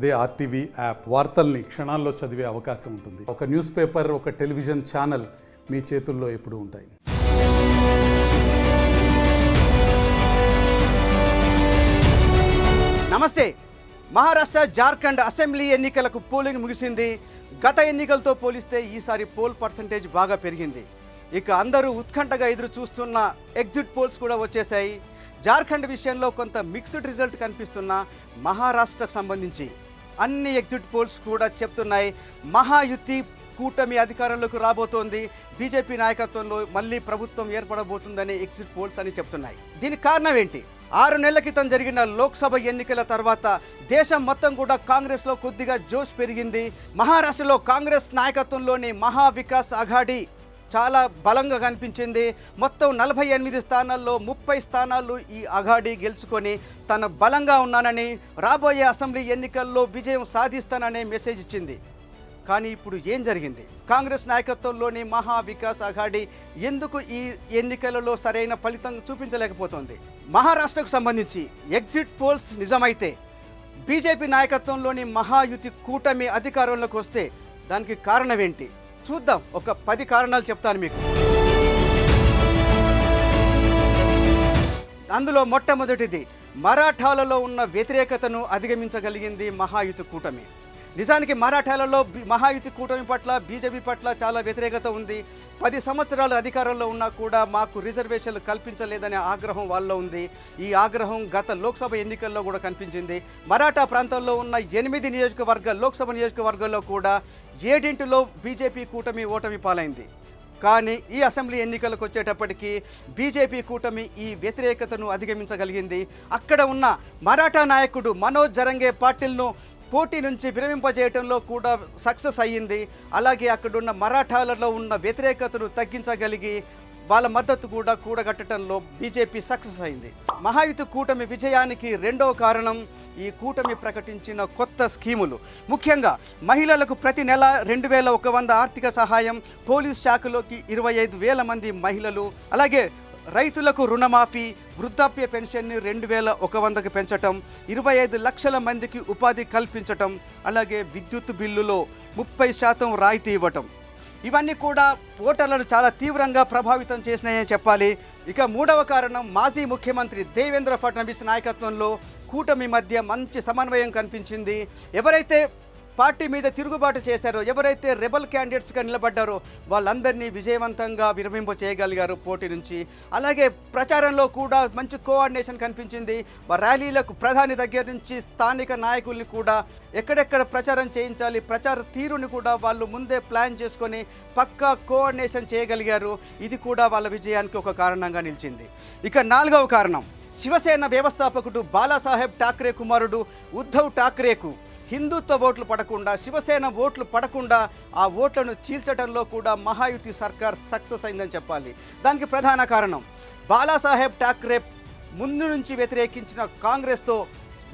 అదే RTV app వార్తల్ని క్షణాల్లో చదివే అవకాశం ఉంటుంది. ఒక న్యూస్ పేపర్, ఒక టెలివిజన్ ఛానల్ మీ చేతుల్లో ఎప్పుడూ ఉంటాయి. నమస్తే. మహారాష్ట్ర, జార్ఖండ్ అసెంబ్లీ ఎన్నికలకు పోలింగ్ ముగిసింది. గత ఎన్నికలతో పోలిస్తే ఈసారి పోల్ పర్సంటేజ్ బాగా పెరిగింది. ఇక అందరూ ఉత్కంఠగా ఎదురు చూస్తున్న ఎగ్జిట్ పోల్స్ కూడా వచ్చేసాయి. జార్ఖండ్ విషయంలో కొంత మిక్స్డ్ రిజల్ట్ కనిపిస్తున్న మహారాష్ట్రకు సంబంధించి అన్ని ఎగ్జిట్ పోల్స్ కూడా చెప్తున్నాయి మహాయుతి కూటమి అధికారంలోకి రాబోతోంది, బీజేపీ నాయకత్వంలో మళ్ళీ ప్రభుత్వం ఏర్పడబోతుందని ఎగ్జిట్ పోల్స్ అని చెప్తున్నాయి. దీనికి కారణం ఏంటి? 6 నెలల క్రితం జరిగిన లోక్సభ ఎన్నికల తర్వాత దేశం మొత్తం కూడా కాంగ్రెస్లో కొద్దిగా జోష్ పెరిగింది. మహారాష్ట్రలో కాంగ్రెస్ నాయకత్వంలోని మహా వికాస్ అఘాడీ చాలా బలంగా కనిపించింది. మొత్తం 48 స్థానాల్లో 30 స్థానాలు ఈ అఘాడీ గెలుచుకొని తన బలంగా ఉన్నానని, రాబోయే అసెంబ్లీ ఎన్నికల్లో విజయం సాధిస్తాననే మెసేజ్ ఇచ్చింది. కానీ ఇప్పుడు ఏం జరిగింది? కాంగ్రెస్ నాయకత్వంలోని మహా వికాస్ అఘాడీ ఎందుకు ఈ ఎన్నికలలో సరైన ఫలితం చూపించలేకపోతుంది? మహారాష్ట్రకు సంబంధించి ఎగ్జిట్ పోల్స్ నిజమైతే బీజేపీ నాయకత్వంలోని మహాయుతి కూటమి అధికారంలోకి వస్తే దానికి కారణం ఏంటి? చూద్దాం. ఒక 10 కారణాలు చెప్తాను మీకు. అందులో మొట్టమొదటిది, మరాఠాలలో ఉన్న వ్యతిరేకతను అధిగమించగలిగింది మహాయుతి కూటమి. నిజానికి మరాఠాలలో మహాయుతి కూటమి పట్ల, బీజేపీ పట్ల చాలా వ్యతిరేకత ఉంది. 10 సంవత్సరాలు అధికారంలో ఉన్నా కూడా మాకు రిజర్వేషన్లు కల్పించలేదనే ఆగ్రహం వాళ్ళలో ఉంది. ఈ ఆగ్రహం గత లోక్సభ ఎన్నికల్లో కూడా కనిపించింది. మరాఠా ప్రాంతంలో ఉన్న 8 లోక్సభ నియోజకవర్గాల్లో కూడా 7 బీజేపీ కూటమి ఓటమి పాలైంది. కానీ ఈ అసెంబ్లీ ఎన్నికలకు వచ్చేటప్పటికి బీజేపీ కూటమి ఈ వ్యతిరేకతను అధిగమించగలిగింది. అక్కడ ఉన్న మరాఠా నాయకుడు మనోజ్ జరంగే పాటిల్ను పోటీ నుంచి విరమింపజేయడంలో కూడా సక్సెస్ అయ్యింది. అలాగే అక్కడున్న మరాఠాలలో ఉన్న వ్యతిరేకతను తగ్గించగలిగి వాళ్ళ మద్దతు కూడా కూడగట్టడంలో బీజేపీ సక్సెస్ అయింది. మహాయుతి కూటమి విజయానికి రెండవ కారణం ఈ కూటమి ప్రకటించిన కొత్త స్కీములు. ముఖ్యంగా మహిళలకు ప్రతి నెల 2100 ఆర్థిక సహాయం, పోలీస్ శాఖలోకి 25,000 మంది మహిళలు, అలాగే రైతులకు రుణమాఫీ, వృద్ధాప్య పెన్షన్ని 2100కి పెంచటం, 25 లక్షల మందికి ఉపాధి కల్పించటం, అలాగే విద్యుత్ బిల్లులో 30% రాయితీ ఇవ్వటం. ఇవన్నీ కూడా ఓటర్లను చాలా తీవ్రంగా ప్రభావితం చేసినాయని చెప్పాలి. ఇక మూడవ కారణం, మాజీ ముఖ్యమంత్రి దేవేంద్ర ఫడ్నవీస్ నాయకత్వంలో కూటమి మధ్య మంచి సమన్వయం కనిపించింది. ఎవరైతే పార్టీ మీద తిరుగుబాటు చేశారో, ఎవరైతే రెబల్ క్యాండిడేట్స్గా నిలబడ్డారో వాళ్ళందరినీ విజయవంతంగా విరమింప చేయగలిగారు పోటీ నుంచి. అలాగే ప్రచారంలో కూడా మంచి కోఆర్డినేషన్ కనిపించింది. ర్యాలీలకు ప్రధాని దగ్గర నుంచి స్థానిక నాయకుల్ని కూడా ఎక్కడెక్కడ ప్రచారం చేయించాలి, ప్రచార తీరుని కూడా వాళ్ళు ముందే ప్లాన్ చేసుకొని పక్కా కోఆర్డినేషన్ చేయగలిగారు. ఇది కూడా వాళ్ళ విజయానికి ఒక కారణంగా నిలిచింది. ఇక 4వ కారణం, శివసేన వ్యవస్థాపకుడు బాలాసాహెబ్ ఠాక్రే కుమారుడు ఉద్ధవ్ ఠాక్రేకు హిందుత్వ ఓట్లు పడకుండా, శివసేన ఓట్లు పడకుండా ఆ ఓట్లను చీల్చడంలో కూడా మహాయుతి సర్కార్ సక్సెస్ అయిందని చెప్పాలి. దానికి ప్రధాన కారణం, బాలాసాహెబ్ ఠాక్రే ముందు నుంచి వ్యతిరేకించిన కాంగ్రెస్తో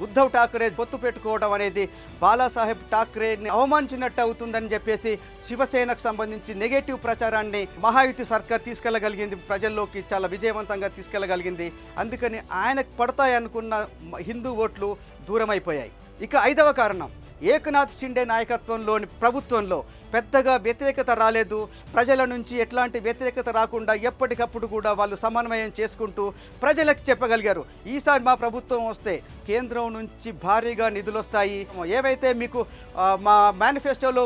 ఉద్ధవ్ ఠాక్రే పొత్తు పెట్టుకోవడం అనేది బాలాసాహెబ్ ఠాక్రేని అవమానించినట్టు అవుతుందని చెప్పేసి శివసేనకు సంబంధించి నెగటివ్ ప్రచారాన్ని మహాయుతి సర్కార్ తీసుకెళ్లగలిగింది, ప్రజల్లోకి చాలా విజయవంతంగా తీసుకెళ్లగలిగింది. అందుకని ఆయనకు పడతాయనుకున్న హిందూ ఓట్లు దూరమైపోయాయి. ఇక 5వ కారణం, ఏకనాథ్ షిండే నాయకత్వంలోని ప్రభుత్వంలో పెద్దగా వ్యతిరేకత రాలేదు. ప్రజల నుంచి ఎట్లాంటి వ్యతిరేకత రాకుండా ఎప్పటికప్పుడు కూడా వాళ్ళు సమన్వయం చేసుకుంటూ ప్రజలకు చెప్పగలిగారు, ఈసారి మా ప్రభుత్వం వస్తే కేంద్రం నుంచి భారీగా నిధులు వస్తాయి, ఏవైతే మీకు మా మేనిఫెస్టోలో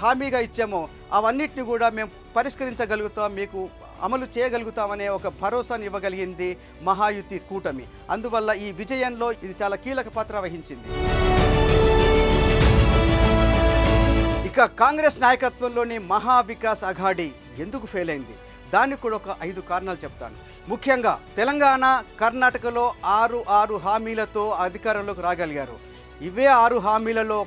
హామీగా ఇచ్చామో అవన్నిటిని కూడా మేము పరిష్కరించగలుగుతాం, మీకు అమలు చేయగలుగుతామనే ఒక భరోసాను ఇవ్వగలిగింది మహాయుతి కూటమి. అందువల్ల ఈ విజయంలో ఇది చాలా కీలక పాత్ర వహించింది. ఇక కాంగ్రెస్ నాయకత్వంలోని మహా వికాస్ అఘాడీ ఎందుకు ఫెయిల్ అయింది? దానికి కూడా ఒక 5 కారణాలు చెప్తాను. ముఖ్యంగా తెలంగాణ, కర్ణాటకలో 6 హామీలతో అధికారంలోకి రాగలిగారు. ఇవే 6 హామీలలో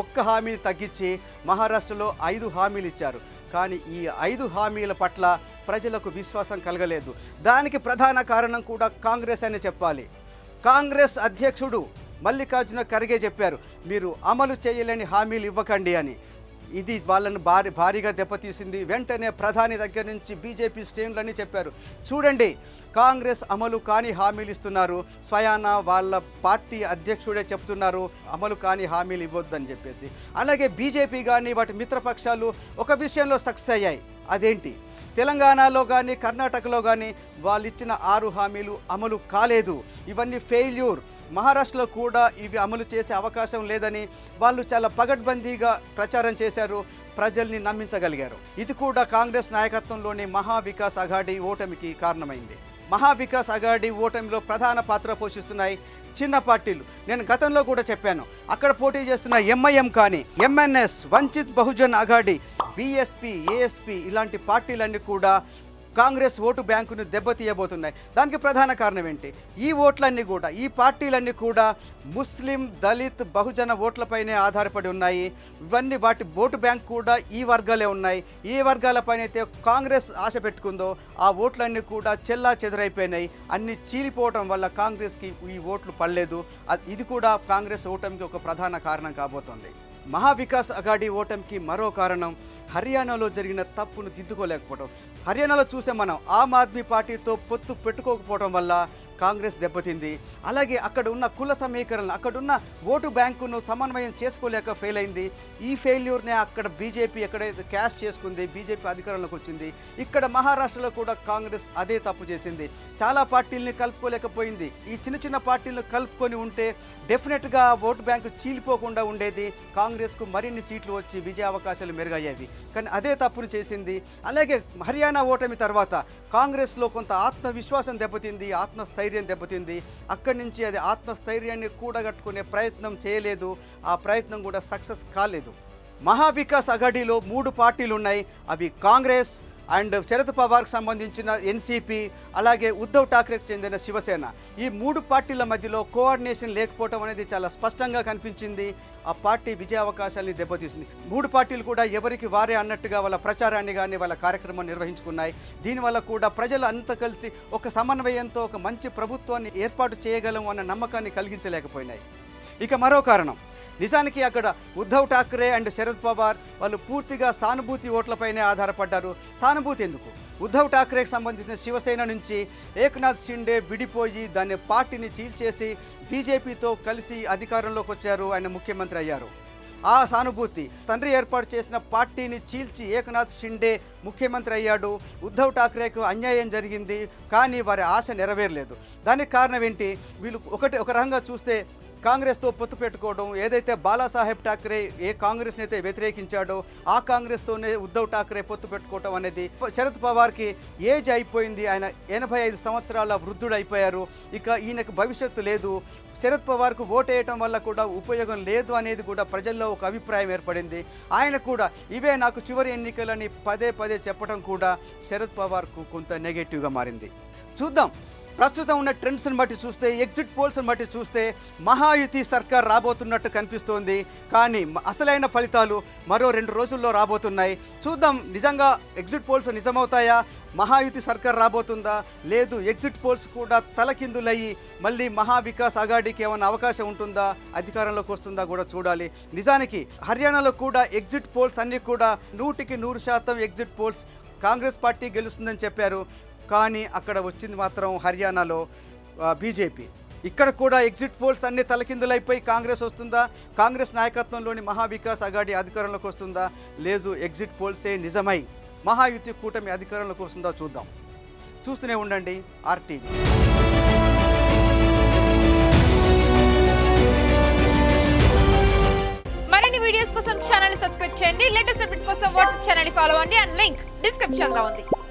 ఒక్క హామీని తగ్గించి మహారాష్ట్రలో 5 హామీలు ఇచ్చారు. కానీ ఈ 5 హామీల పట్ల ప్రజలకు విశ్వాసం కలగలేదు. దానికి ప్రధాన కారణం కూడా కాంగ్రెస్ అని చెప్పాలి. కాంగ్రెస్ అధ్యక్షుడు మల్లికార్జున ఖర్గే చెప్పారు, మీరు అమలు చేయలేని హామీలు ఇవ్వకండి అని. ఇది వాళ్ళను భారీగా దెబ్బతీసింది. వెంటనే ప్రధాని దగ్గర నుంచి బీజేపీ శ్రేణులన్నీ చెప్పారు, చూడండి కాంగ్రెస్ అమలు కాని హామీలు ఇస్తున్నారు, స్వయాన వాళ్ళ పార్టీ అధ్యక్షుడే చెప్తున్నారు అమలు కాని హామీలు ఇవ్వొద్దని చెప్పేసి. అలాగే బీజేపీ కానీ వాటి మిత్రపక్షాలు ఒక విషయంలో సక్సెస్ అయ్యాయి. అదేంటి, తెలంగాణలో కానీ కర్ణాటకలో కానీ వాళ్ళు ఇచ్చిన 6 హామీలు అమలు కాలేదు, ఇవన్నీ ఫెయిల్యూర్. మహారాష్ట్రలో కూడా ఇవి అమలు చేసే అవకాశం లేదని వాళ్ళు చాలా పగడ్బందీగా ప్రచారం చేశారు, ప్రజల్ని నమ్మించగలిగారు. ఇది కూడా కాంగ్రెస్ నాయకత్వంలోని మహావికాస్ అఘాడీ ఓటమికి కారణమైంది. మహావికాస్ అఘాడీ ఓటమిలో ప్రధాన పాత్ర పోషిస్తున్నాయి చిన్న పార్టీలు. నేను గతంలో కూడా చెప్పాను, అక్కడ పోటీ చేస్తున్న ఎంఐఎం కానీ, MNS, Vanchit Bahujan Aghadi, BSP, ASP ఇలాంటి పార్టీలన్నీ కూడా కాంగ్రెస్ ఓటు బ్యాంకును దెబ్బతీయబోతున్నాయి. దానికి ప్రధాన కారణం ఏంటి, ఈ ఓట్లన్నీ కూడా, ఈ పార్టీలన్నీ కూడా ముస్లిం, దళిత్, బహుజన ఓట్లపైనే ఆధారపడి ఉన్నాయి. ఇవన్నీ వాటి ఓటు బ్యాంక్ కూడా ఈ వర్గాలే ఉన్నాయి. ఈ వర్గాలపైన అయితే కాంగ్రెస్ ఆశ పెట్టుకుందో ఆ ఓట్లన్నీ కూడా చెల్లా చెదురైపోయినాయి. అన్నీ చీలిపోవడం వల్ల కాంగ్రెస్కి ఈ ఓట్లు పడలేదు. ఇది కూడా కాంగ్రెస్ ఓటమికి ఒక ప్రధాన కారణం కాబోతోంది. మహావికాస్ అఘాడీ ఓటమికి మరో కారణం హర్యానాలో జరిగిన తప్పును దిద్దుకోలేకపోవడం. హర్యానాలో చూసే మనం ఆమ్ ఆద్మీ పార్టీతో పొత్తు పెట్టుకోకపోవడం వల్ల కాంగ్రెస్ దెబ్బతింది. అలాగే అక్కడ ఉన్న కుల సమీకరణ, అక్కడున్న ఓటు బ్యాంకును సమన్వయం చేసుకోలేక ఫెయిల్ అయింది. ఈ ఫెయిల్యూర్నే అక్కడ బీజేపీ ఎక్కడైతే క్యాష్ చేసుకుంది, బీజేపీ అధికారంలోకి వచ్చింది. ఇక్కడ మహారాష్ట్రలో కూడా కాంగ్రెస్ అదే తప్పు చేసింది, చాలా పార్టీలని కలుపుకోలేకపోయింది. ఈ చిన్న చిన్న పార్టీలను కలుపుకొని ఉంటే డెఫినెట్గా ఓటు బ్యాంకు చీలిపోకుండా ఉండేది, కాంగ్రెస్కు మరిన్ని సీట్లు వచ్చి విజయ అవకాశాలు మెరుగయ్యేవి. కానీ అదే తప్పును చేసింది. అలాగే హర్యానా ఓటమి తర్వాత కాంగ్రెస్లో కొంత ఆత్మవిశ్వాసం దెబ్బతింది, ఆత్మస్థైర్యం దెబ్బతింది. అక్కడి నుంచి అది ఆత్మస్థైర్యాన్ని కూడగట్టుకునే ప్రయత్నం చేయలేదు, ఆ ప్రయత్నం కూడా సక్సెస్ కాలేదు. మహావికాస్ అఘాడీలో 3 పార్టీలు ఉన్నాయి. అవి కాంగ్రెస్ అండ్ శరద్ పవార్కి సంబంధించిన ఎన్సీపీ, అలాగే ఉద్ధవ్ ఠాక్రేకి చెందిన శివసేన. ఈ 3 పార్టీల మధ్యలో కోఆర్డినేషన్ లేకపోవడం అనేది చాలా స్పష్టంగా కనిపించింది. ఆ పార్టీ విజయ అవకాశాన్ని దెబ్బతీసింది. 3 పార్టీలు కూడా ఎవరికి వారే అన్నట్టుగా వాళ్ళ ప్రచారాన్ని కానీ వాళ్ళ కార్యక్రమాన్ని నిర్వహించుకున్నాయి. దీనివల్ల కూడా ప్రజలు అంతా కలిసి ఒక సమన్వయంతో ఒక మంచి ప్రభుత్వాన్ని ఏర్పాటు చేయగలం అన్న నమ్మకాన్ని కలిగించలేకపోయినాయి. ఇక మరో కారణం, నిజానికి అక్కడ ఉద్ధవ్ ఠాక్రే అండ్ శరద్ పవార్ వాళ్ళు పూర్తిగా సానుభూతి ఓట్లపైనే ఆధారపడ్డారు. సానుభూతి ఎందుకు, ఉద్ధవ్ ఠాక్రేకి సంబంధించిన శివసేన నుంచి ఏక్నాథ్ షిండే విడిపోయి దాన్ని పార్టీని చీల్చేసి బీజేపీతో కలిసి అధికారంలోకి వచ్చారు, ఆయన ముఖ్యమంత్రి అయ్యారు. ఆ సానుభూతి, తండ్రి ఏర్పాటు చేసిన పార్టీని చీల్చి ఏక్నాథ్ షిండే ముఖ్యమంత్రి అయ్యాడు. ఉద్ధవ్ ఠాక్రేకు అన్యాయం జరిగింది, కానీ వారి ఆశ నెరవేరలేదు. దానికి కారణం ఏంటి, వీళ్ళు ఒక రకంగా చూస్తే కాంగ్రెస్తో పొత్తు పెట్టుకోవడం, ఏదైతే బాలాసాహెబ్ ఠాక్రే ఏ కాంగ్రెస్ని అయితే వ్యతిరేకించాడో ఆ కాంగ్రెస్తోనే ఉద్ధవ్ ఠాక్రే పొత్తు పెట్టుకోవడం అనేది. శరద్ పవార్కి ఏజ్ అయిపోయింది, ఆయన 85 సంవత్సరాల వృద్ధుడు అయిపోయారు, ఇక ఈయనకు భవిష్యత్తు లేదు. శరద్ పవార్కు ఓటేయటం వల్ల కూడా ఉపయోగం లేదు అనేది కూడా ప్రజల్లో ఒక అభిప్రాయం ఏర్పడింది. ఆయన కూడా ఇవే నాకు చివరి ఎన్నికలని పదే పదే చెప్పడం కూడా శరద్ పవార్కు కొంత నెగటివ్గా మారింది. చూద్దాం, ప్రస్తుతం ఉన్న ట్రెండ్స్ని బట్టి చూస్తే, ఎగ్జిట్ పోల్స్ని బట్టి చూస్తే మహాయుతి సర్కార్ రాబోతున్నట్టు కనిపిస్తోంది. కానీ అసలైన ఫలితాలు మరో 2 రోజుల్లో రాబోతున్నాయి. చూద్దాం, నిజంగా ఎగ్జిట్ పోల్స్ నిజమవుతాయా, మహాయుతి సర్కార్ రాబోతుందా, లేదు ఎగ్జిట్ పోల్స్ కూడా తలకిందులయ్యి మళ్ళీ మహావికాస్ అఘాడీకి ఏమైనా అవకాశం ఉంటుందా, అధికారంలోకి వస్తుందా కూడా చూడాలి. నిజానికి హర్యానాలో కూడా ఎగ్జిట్ పోల్స్ అన్నీ కూడా 100కి 100% ఎగ్జిట్ పోల్స్ కాంగ్రెస్ పార్టీ గెలుస్తుందని చెప్పారు. కానీ అక్కడ వచ్చింది మాత్రం హర్యానాలో బీజేపీ. ఇక్కడ కూడా ఎగ్జిట్ పోల్స్ అన్ని తలకిందులైపోయి కాంగ్రెస్ వస్తుందా, కాంగ్రెస్ నాయకత్వంలోని మహావికాస్ అఘాడీ అధికారంలోకి వస్తుందా, లేదు ఎగ్జిట్ పోల్సే నిజమై మహాయుతి కూటమి అధికారంలోకి వస్తుందా చూద్దాం. చూస్తూనే ఉండండి ఆర్టీవీ. మరిన్ని వీడియోస్ కోసం ఛానల్ ని సబ్స్క్రైబ్ చేయండి. లేటెస్ట్ అప్డేట్స్ కోసం వాట్సాప్ ఛానల్ ని ఫాలో అవ్వండి. అండ్ లింక్ డిస్క్రిప్షన్ లో ఉంది.